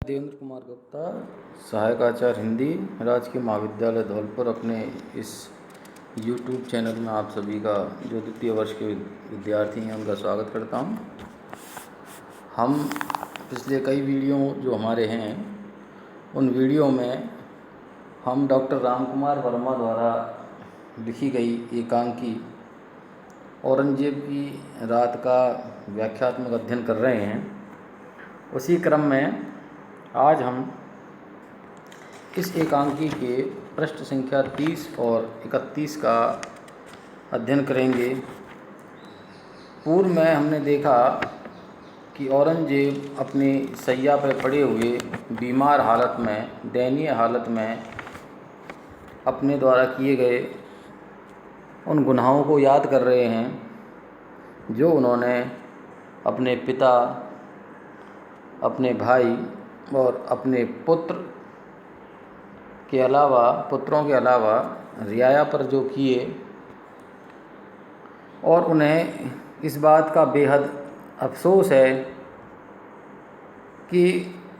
देवेंद्र कुमार गुप्ता, सहायक आचार्य हिंदी, राजकीय महाविद्यालय धौलपुर। अपने इस यूट्यूब चैनल में आप सभी का जो द्वितीय वर्ष के विद्यार्थी हैं उनका स्वागत करता हूं। हम पिछले कई वीडियो जो हमारे हैं उन वीडियो में हम डॉक्टर राम कुमार वर्मा द्वारा लिखी गई एकांकी औरंगजेब की रात का व्याख्यात्मक अध्ययन कर रहे हैं। उसी क्रम में आज हम इस एकांकी के पृष्ठ संख्या 30 और 31 का अध्ययन करेंगे। पूर्व में हमने देखा कि औरंगजेब अपनी शैया पर पड़े हुए बीमार हालत में, दयनीय हालत में अपने द्वारा किए गए उन गुनाहों को याद कर रहे हैं जो उन्होंने अपने पिता, अपने भाई और अपने पुत्रों के अलावा रियाया पर जो किए, और उन्हें इस बात का बेहद अफसोस है कि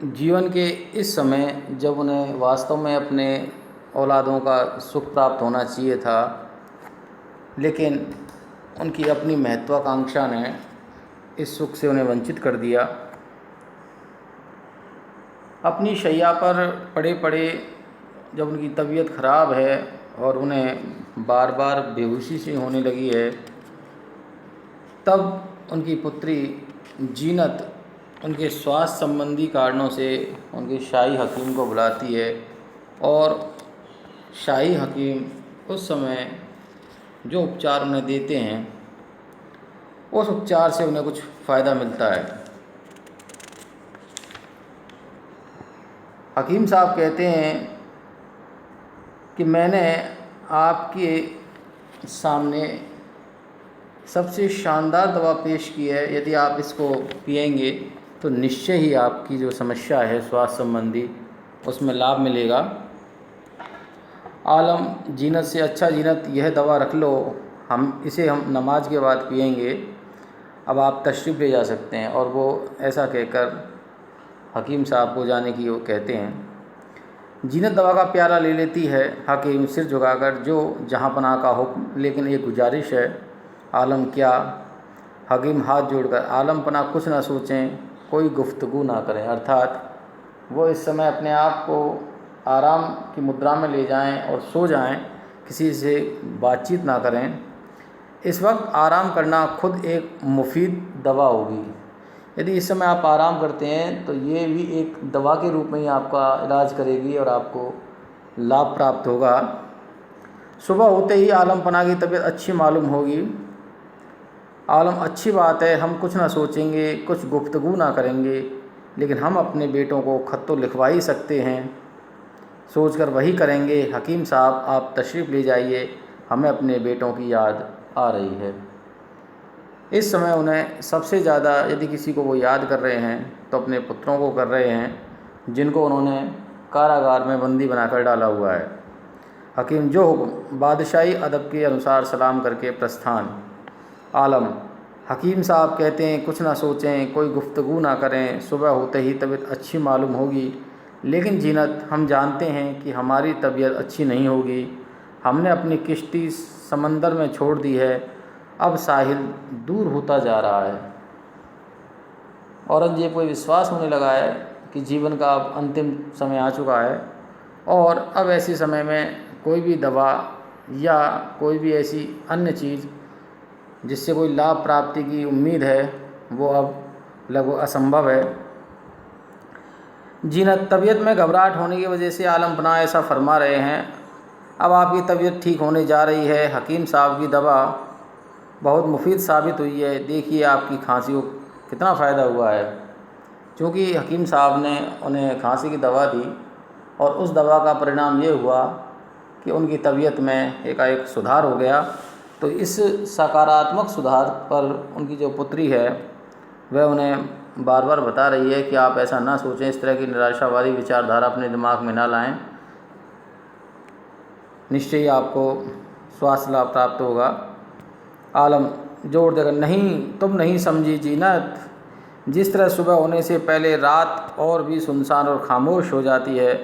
जीवन के इस समय जब उन्हें वास्तव में अपने औलादों का सुख प्राप्त होना चाहिए था, लेकिन उनकी अपनी महत्वाकांक्षा ने इस सुख से उन्हें वंचित कर दिया। अपनी शैया पर पड़े पड़े जब उनकी तबीयत खराब है और उन्हें बार बार बेहोशी सी होने लगी है, तब उनकी पुत्री जीनत उनके स्वास्थ्य संबंधी कारणों से उनके शाही हकीम को बुलाती है और शाही हकीम उस समय जो उपचार उन्हें देते हैं उस उपचार से उन्हें कुछ फ़ायदा मिलता है। हकीम साहब कहते हैं कि मैंने आपके सामने सबसे शानदार दवा पेश की है, यदि आप इसको पिएंगे तो निश्चय ही आपकी जो समस्या है स्वास्थ्य संबंधी उसमें लाभ मिलेगा। आलम जीनत से, अच्छा जीनत यह दवा रख लो, हम नमाज के बाद पिएंगे, अब आप तशरीफ़ ले जा सकते हैं। और वो ऐसा कहकर हकीम साहब को जाने की वो कहते हैं। जीनत दवा का प्याला ले लेती है। हकीम सिर झुकाकर, जो जहाँपनाह का हुक्म, लेकिन एक गुजारिश है। आलम क्या? हकीम हाथ जोड़कर, आलम पना कुछ ना सोचें, कोई गुफ्तगू ना करें। अर्थात वो इस समय अपने आप को आराम की मुद्रा में ले जाएं और सो जाएं, किसी से बातचीत ना करें। इस वक्त आराम करना खुद एक मुफीद दवा होगी। यदि इस समय आप आराम करते हैं तो ये भी एक दवा के रूप में ही आपका इलाज करेगी और आपको लाभ प्राप्त होगा। सुबह होते ही आलम पना की तबीयत अच्छी मालूम होगी। आलम, अच्छी बात है, हम कुछ ना सोचेंगे, कुछ गुफ्तगू ना करेंगे, लेकिन हम अपने बेटों को खत तो लिखवा ही सकते हैं, सोचकर वही करेंगे। हकीम साहब आप तशरीफ़ ले जाइए, हमें अपने बेटों की याद आ रही है। इस समय उन्हें सबसे ज़्यादा यदि किसी को वो याद कर रहे हैं तो अपने पुत्रों को कर रहे हैं, जिनको उन्होंने कारागार में बंदी बनाकर डाला हुआ है। हकीम जो हुक्म, बादशाही अदब के अनुसार सलाम करके प्रस्थान। आलम, हकीम साहब कहते हैं कुछ ना सोचें, कोई गुफ्तगू ना करें, सुबह होते ही तबीयत अच्छी मालूम होगी। लेकिन जीनत, हम जानते हैं कि हमारी तबीयत अच्छी नहीं होगी। हमने अपनी किश्ती समंदर में छोड़ दी है, अब साहिल दूर होता जा रहा है। औरंगजेब को विश्वास होने लगा है कि जीवन का अब अंतिम समय आ चुका है और अब ऐसे समय में कोई भी दवा या कोई भी ऐसी अन्य चीज़ जिससे कोई लाभ प्राप्ति की उम्मीद है वो अब लगभग असंभव है। जीनत, तबीयत में घबराहट होने की वजह से आलम पना ऐसा फरमा रहे हैं। अब आपकी तबीयत ठीक होने जा रही है। हकीम साहब की दवा बहुत मुफीद साबित हुई है। देखिए आपकी खांसी को कितना फ़ायदा हुआ है। क्योंकि हकीम साहब ने उन्हें खांसी की दवा दी और उस दवा का परिणाम ये हुआ कि उनकी तबीयत में एकाएक सुधार हो गया। तो इस सकारात्मक सुधार पर उनकी जो पुत्री है वह उन्हें बार बार बता रही है कि आप ऐसा ना सोचें, इस तरह की निराशावादी विचारधारा अपने दिमाग में ना लाएं, निश्चय ही आपको स्वास्थ्य लाभ प्राप्त होगा। आलम जोर देकर, नहीं, तुम नहीं समझी जीनत, जिस तरह सुबह होने से पहले रात और भी सुनसान और खामोश हो जाती है,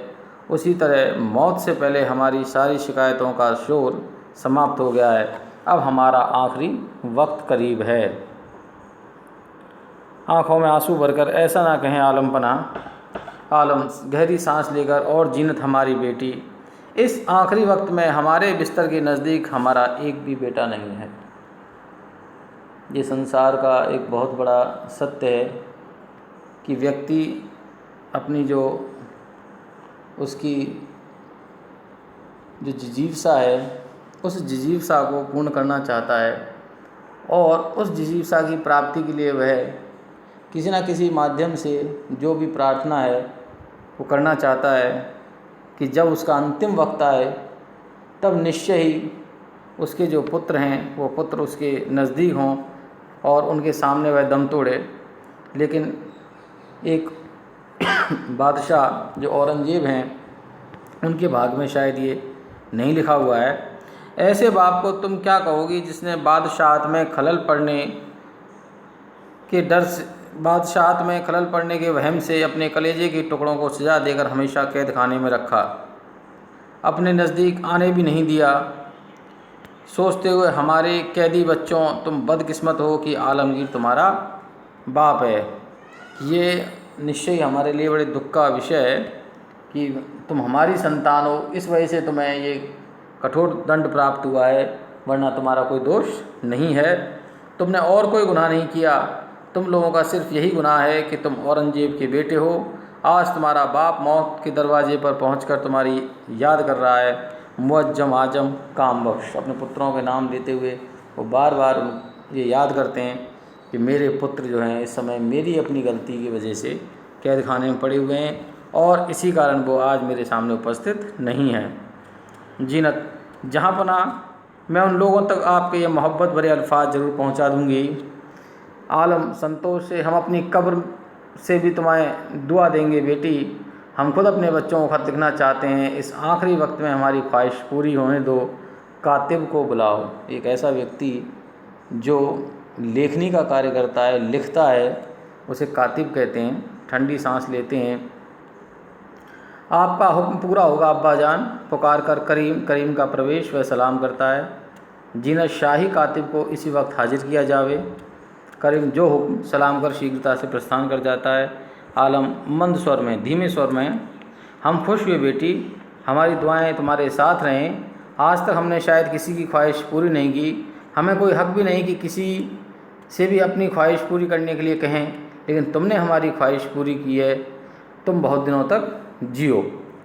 उसी तरह मौत से पहले हमारी सारी शिकायतों का शोर समाप्त हो गया है। अब हमारा आखिरी वक्त करीब है। आँखों में आंसू भरकर ऐसा ना कहें आलम पना, आलम गहरी सांस लेकर, और जीनत हमारी बेटी, इस आखिरी वक्त में हमारे बिस्तर के नज़दीक हमारा एक भी बेटा नहीं है। ये संसार का एक बहुत बड़ा सत्य है कि व्यक्ति अपनी जो उसकी जो जिजीविसा है, उस जिजीविसा को पूर्ण करना चाहता है, और उस जिजीविसा की प्राप्ति के लिए वह किसी न किसी माध्यम से जो भी प्रार्थना है वो करना चाहता है कि जब उसका अंतिम वक्त आए तब निश्चय ही उसके जो पुत्र हैं वो पुत्र उसके नज़दीक हों और उनके सामने वह दम तोड़े। लेकिन एक बादशाह जो औरंगजेब हैं, उनके भाग में शायद ये नहीं लिखा हुआ है। ऐसे बाप को तुम क्या कहोगी जिसने बादशाहत में खलल पड़ने के वहम से अपने कलेजे के टुकड़ों को सजा देकर हमेशा कैद खाने में रखा, अपने नज़दीक आने भी नहीं दिया, सोचते हुए हमारे कैदी बच्चों तुम बदकिस्मत हो कि आलमगीर तुम्हारा बाप है। ये निश्चय हमारे लिए बड़े दुख का विषय है कि तुम हमारी संतान हो, इस वजह से तुम्हें ये कठोर दंड प्राप्त हुआ है, वरना तुम्हारा कोई दोष नहीं है। तुमने और कोई गुनाह नहीं किया, तुम लोगों का सिर्फ यही गुनाह है कि तुम औरंगजेब के बेटे हो। आज तुम्हारा बाप मौत के दरवाजे पर पहुंचकर तुम्हारी याद कर रहा है। मुअज्जम आजम काम बख्श, अपने पुत्रों के नाम लेते हुए वो बार बार ये याद करते हैं कि मेरे पुत्र जो हैं इस समय मेरी अपनी गलती की वजह से कैद खाने में पड़े हुए हैं, और इसी कारण वो आज मेरे सामने उपस्थित नहीं हैं। जीनत जहाँ पना, मैं उन लोगों तक आपके ये मोहब्बत भरे अल्फाज ज़रूर पहुँचा दूँगी। आलम संतोष से हम अपनी कब्र से भी तुम्हें दुआ देंगे बेटी। हम खुद अपने बच्चों को खत लिखना चाहते हैं, इस आखिरी वक्त में हमारी ख्वाहिश पूरी होने दो। कातिब को बुलाओ। एक ऐसा व्यक्ति जो लेखनी का कार्य करता है, लिखता है, उसे कातिब कहते हैं। ठंडी सांस लेते हैं। आपका हुक्म पूरा होगा अब्बा जान, पुकार कर करीम का प्रवेश व सलाम करता है। जीनत शाही कातिब को इसी वक्त हाजिर किया जावे। करीम जो हुक्म सलाम कर शीघ्रता से प्रस्थान कर जाता है। आलम मंद स्वर में, धीमे स्वर में, हम खुश हुए बेटी, हमारी दुआएं तुम्हारे साथ रहें। आज तक हमने शायद किसी की ख्वाहिश पूरी नहीं की, हमें कोई हक भी नहीं कि किसी से भी अपनी ख्वाहिश पूरी करने के लिए कहें, लेकिन तुमने हमारी ख्वाहिश पूरी की है। तुम बहुत दिनों तक जियो।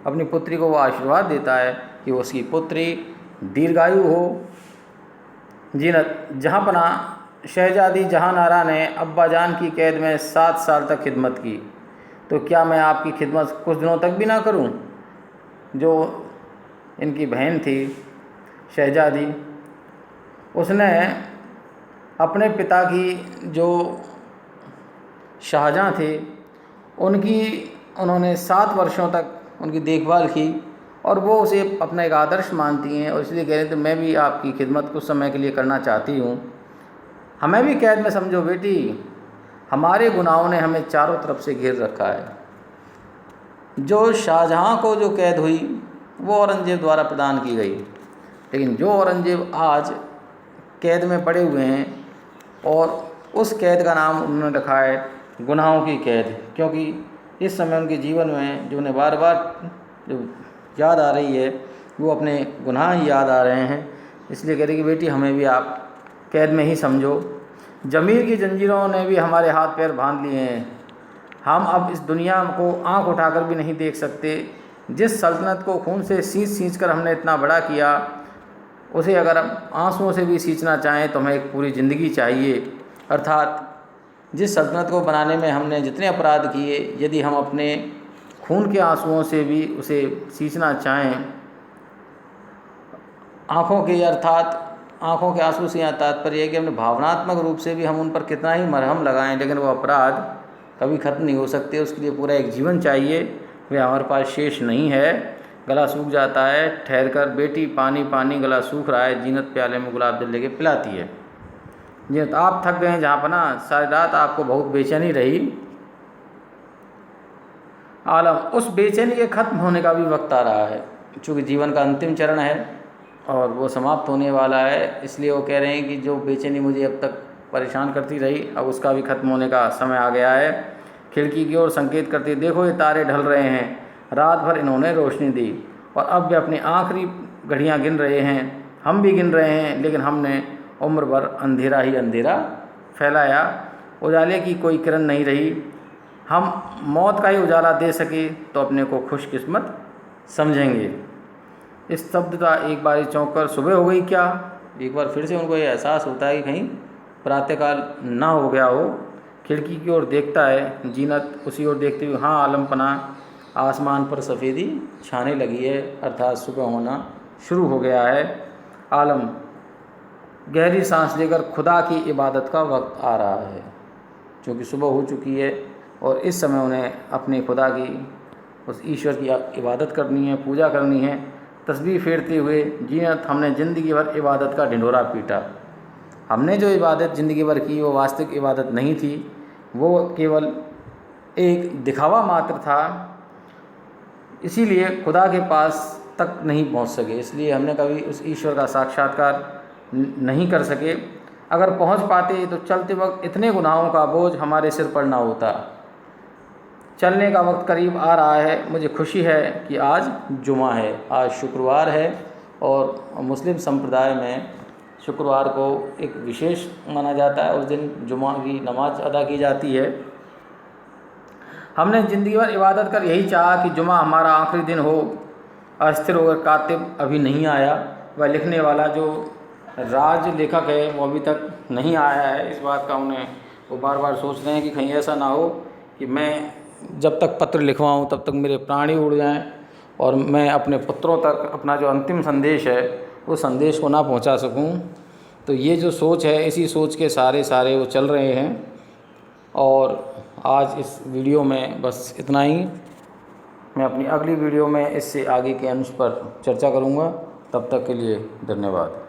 अपनी पुत्री को वो आशीर्वाद देता है कि वो उसकी पुत्री दीर्घायु हो। जीनत जहाँ पना, शहजादी जहानारा ने अब्बा जान की कैद में 7 साल तक खिदमत की, तो क्या मैं आपकी खिदमत कुछ दिनों तक भी ना करूं? जो इनकी बहन थी शहजादी, उसने अपने पिता की जो शाहजहाँ थे उन्होंने 7 वर्षों तक उनकी देखभाल की, और वो उसे अपना एक आदर्श मानती हैं, और इसलिए कह रहे थे मैं भी आपकी खिदमत कुछ समय के लिए करना चाहती हूँ। हमें भी कैद में समझो बेटी, हमारे गुनाहों ने हमें चारों तरफ से घेर रखा है। जो शाहजहाँ को जो कैद हुई वो औरंगजेब द्वारा प्रदान की गई, लेकिन जो औरंगजेब आज कैद में पड़े हुए हैं, और उस कैद का नाम उन्होंने रखा है गुनाहों की कैद, क्योंकि इस समय उनके जीवन में जो उन्हें बार बार जो याद आ रही है वो अपने गुनाह ही याद आ रहे हैं। इसलिए कह रही कि बेटी हमें भी आप कैद में ही समझो। जमीर की जंजीरों ने भी हमारे हाथ पैर बांध लिए हैं, हम अब इस दुनिया को आंख उठाकर भी नहीं देख सकते। जिस सल्तनत को खून से सींच कर हमने इतना बड़ा किया, उसे अगर हम आंसुओं से भी सींचना चाहें तो हमें एक पूरी ज़िंदगी चाहिए। अर्थात जिस सल्तनत को बनाने में हमने जितने अपराध किए, यदि हम अपने खून के आंसुओं से भी उसे सींचना चाहें, आँखों के आंसू से यहाँ तात्पर्य है कि हमने भावनात्मक रूप से भी हम उन पर कितना ही मरहम लगाएं, लेकिन वो अपराध कभी ख़त्म नहीं हो सकते। उसके लिए पूरा एक जीवन चाहिए, वे हमारे पास शेष नहीं है। गला सूख जाता है, ठहर कर बेटी पानी पानी, गला सूख रहा है। जीनत प्याले में गुलाब जल लेके पिलाती है। जीनत आप थक गए हैं जहाँ पर ना सारी रात आपको बहुत बेचैनी रही। आलम उस बेचैनी के ख़त्म होने का भी वक्त आ रहा है, चूँकि जीवन का अंतिम चरण है और वो समाप्त होने वाला है, इसलिए वो कह रहे हैं कि जो बेचैनी मुझे अब तक परेशान करती रही अब उसका भी ख़त्म होने का समय आ गया है। खिड़की की ओर संकेत करती, देखो ये तारे ढल रहे हैं, रात भर इन्होंने रोशनी दी और अब वे अपनी आखिरी घड़ियां गिन रहे हैं, हम भी गिन रहे हैं, लेकिन हमने उम्र भर अंधेरा ही अंधेरा फैलाया, उजाले की कोई किरण नहीं रही। हम मौत का ही उजाला दे सके तो अपने को खुशकिस्मत समझेंगे। इस शब्द का एक बार चौंक कर सुबह हो गई क्या, एक बार फिर से उनको ये एहसास होता है कि कहीं प्रातःकाल ना हो गया हो। खिड़की की ओर देखता है, जीनत उसी ओर देखते हुए, हाँ आलम पना आसमान पर सफ़ेदी छाने लगी है, अर्थात सुबह होना शुरू हो गया है। आलम गहरी सांस लेकर, खुदा की इबादत का वक्त आ रहा है, क्योंकि सुबह हो चुकी है और इस समय उन्हें अपने खुदा की, उस ईश्वर की इबादत करनी है, पूजा करनी है। तस्बीह फेरते हुए, जीनत हमने ज़िंदगी भर इबादत का ढिंढोरा पीटा, हमने जो इबादत ज़िंदगी भर की वो वास्तविक इबादत नहीं थी, वो केवल एक दिखावा मात्र था, इसीलिए खुदा के पास तक नहीं पहुंच सके, इसलिए हमने कभी उस ईश्वर का साक्षात्कार नहीं कर सके। अगर पहुंच पाते तो चलते वक्त इतने गुनाहों का बोझ हमारे सिर पर ना होता। चलने का वक्त करीब आ रहा है, मुझे खुशी है कि आज जुमा है, आज शुक्रवार है और मुस्लिम संप्रदाय में शुक्रवार को एक विशेष माना जाता है, उस दिन जुमा की नमाज अदा की जाती है। हमने ज़िंदगी भर इबादत कर यही चाहा कि जुमा हमारा आखिरी दिन हो। अस्थिर होकर कातिब अभी नहीं आया, वह लिखने वाला जो राज लेखक है वो अभी तक नहीं आया है। इस बात का उन्हें वो बार बार सोच रहे हैं कि कहीं ऐसा ना हो कि मैं जब तक पत्र लिखवाऊँ तब तक मेरे प्राण ही उड़ जाएँ और मैं अपने पुत्रों तक अपना जो अंतिम संदेश है उस संदेश को ना पहुंचा सकूं। तो ये जो सोच है, इसी सोच के सारे वो चल रहे हैं। और आज इस वीडियो में बस इतना ही। मैं अपनी अगली वीडियो में इससे आगे के अंश पर चर्चा करूंगा। तब तक के लिए धन्यवाद।